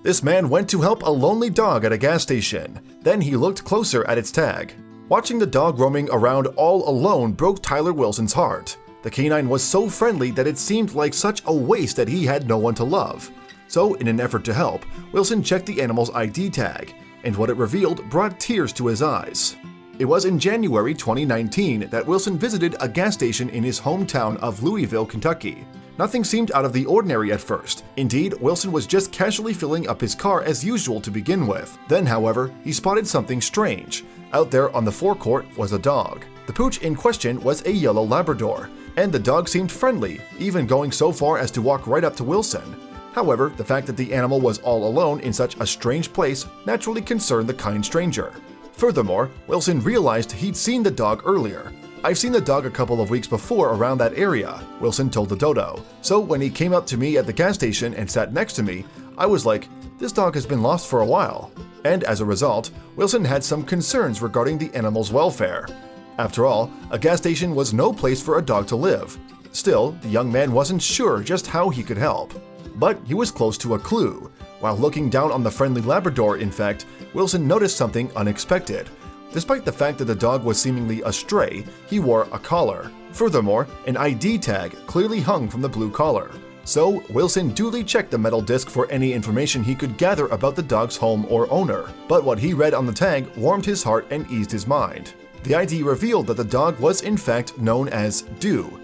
This man went to help a lonely dog at a gas station. Then he looked closer at its tag. Watching the dog roaming around all alone broke Tyler Wilson's heart. The canine was so friendly that it seemed like such a waste that he had no one to love. So, in an effort to help, Wilson checked the animal's ID tag, and what it revealed brought tears to his eyes. It was in January 2019 that Wilson visited a gas station in his hometown of Louisville, Kentucky. Nothing seemed out of the ordinary at first. Indeed, Wilson was just casually filling up his car as usual to begin with. Then, however, he spotted something strange. Out there on the forecourt was a dog. The pooch in question was a yellow Labrador, and the dog seemed friendly, even going so far as to walk right up to Wilson. However, the fact that the animal was all alone in such a strange place naturally concerned the kind stranger. Furthermore, Wilson realized he'd seen the dog earlier. "I've seen the dog a couple of weeks before around that area," Wilson told the dodo. "So when he came up to me at the gas station and sat next to me, I was like, this dog has been lost for a while." And as a result, Wilson had some concerns regarding the animal's welfare. After all, a gas station was no place for a dog to live. Still, the young man wasn't sure just how he could help. But he was close to a clue. While looking down on the friendly Labrador, in fact, Wilson noticed something unexpected. Despite the fact that the dog was seemingly a stray, he wore a collar. Furthermore, an ID tag clearly hung from the blue collar. So, Wilson duly checked the metal disc for any information he could gather about the dog's home or owner. But what he read on the tag warmed his heart and eased his mind. The ID revealed that the dog was in fact known as Do.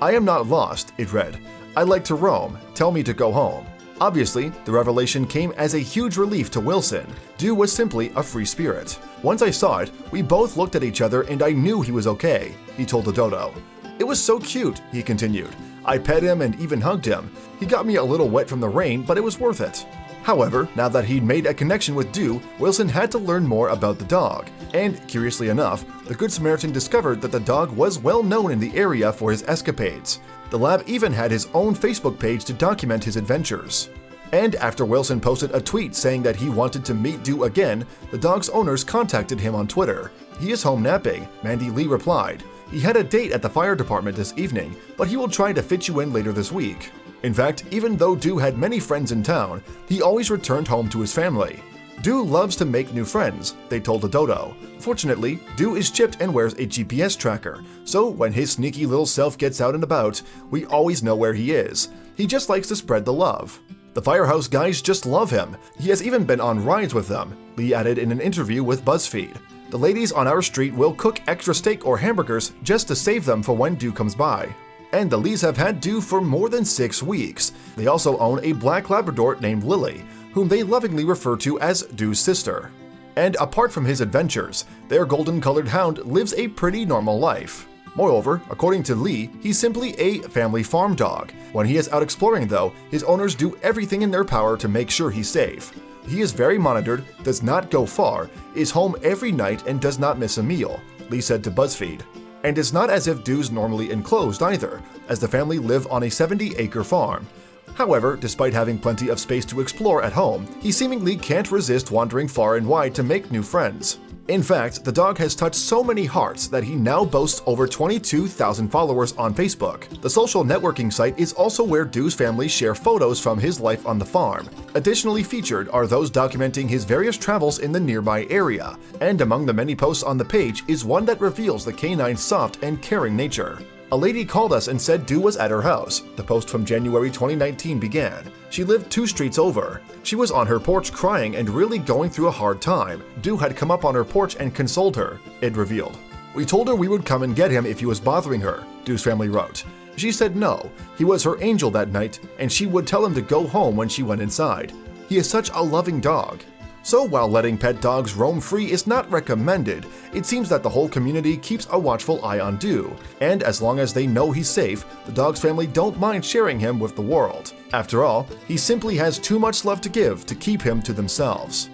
"I am not lost," it read. "I like to roam. Tell me to go home." Obviously, the revelation came as a huge relief to Wilson. Do was simply a free spirit. "Once I saw it, we both looked at each other and I knew he was okay," he told the dodo. "It was so cute," he continued. "I pet him and even hugged him. He got me a little wet from the rain, but it was worth it." However, now that he'd made a connection with Do, Wilson had to learn more about the dog. And, curiously enough, the Good Samaritan discovered that the dog was well known in the area for his escapades. The lab even had his own Facebook page to document his adventures. And after Wilson posted a tweet saying that he wanted to meet Do again, the dog's owners contacted him on Twitter. "He is home napping," Mandy Lee replied. "He had a date at the fire department this evening, but he will try to fit you in later this week." In fact, even though Do had many friends in town, he always returned home to his family. Do loves to make new friends, they told the dodo. Fortunately, Do is chipped and wears a GPS tracker, so when his sneaky little self gets out and about, we always know where he is. He just likes to spread the love. "The Firehouse guys just love him. He has even been on rides with them," Lee added in an interview with BuzzFeed. "The ladies on our street will cook extra steak or hamburgers just to save them for when Do comes by." And the Lees have had Do for more than 6 weeks. They also own a black Labrador named Lily, whom they lovingly refer to as Do's sister. And apart from his adventures, their golden-colored hound lives a pretty normal life. Moreover, according to Lee, he's simply a family farm dog. When he is out exploring though, his owners do everything in their power to make sure he's safe. He is very monitored, does not go far, is home every night and does not miss a meal, Lee said to BuzzFeed. And it's not as if Do's normally enclosed either, as the family live on a 70-acre farm. However, despite having plenty of space to explore at home, he seemingly can't resist wandering far and wide to make new friends. In fact, the dog has touched so many hearts that he now boasts over 22,000 followers on Facebook. The social networking site is also where Do's family share photos from his life on the farm. Additionally featured are those documenting his various travels in the nearby area, and among the many posts on the page is one that reveals the canine's soft and caring nature. "A lady called us and said Do was at her house," the post from January 2019 began. "She lived 2 streets over. She was on her porch crying and really going through a hard time. Do had come up on her porch and consoled her," it revealed. "We told her we would come and get him if he was bothering her," Do's family wrote. "She said no. He was her angel that night, and she would tell him to go home when she went inside. He is such a loving dog." So while letting pet dogs roam free is not recommended, it seems that the whole community keeps a watchful eye on Do, and as long as they know he's safe, the dog's family don't mind sharing him with the world. After all, he simply has too much love to give to keep him to themselves.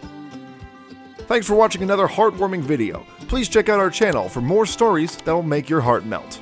Thanks for watching another heartwarming video. Please check out our channel for more stories that will make your heart melt.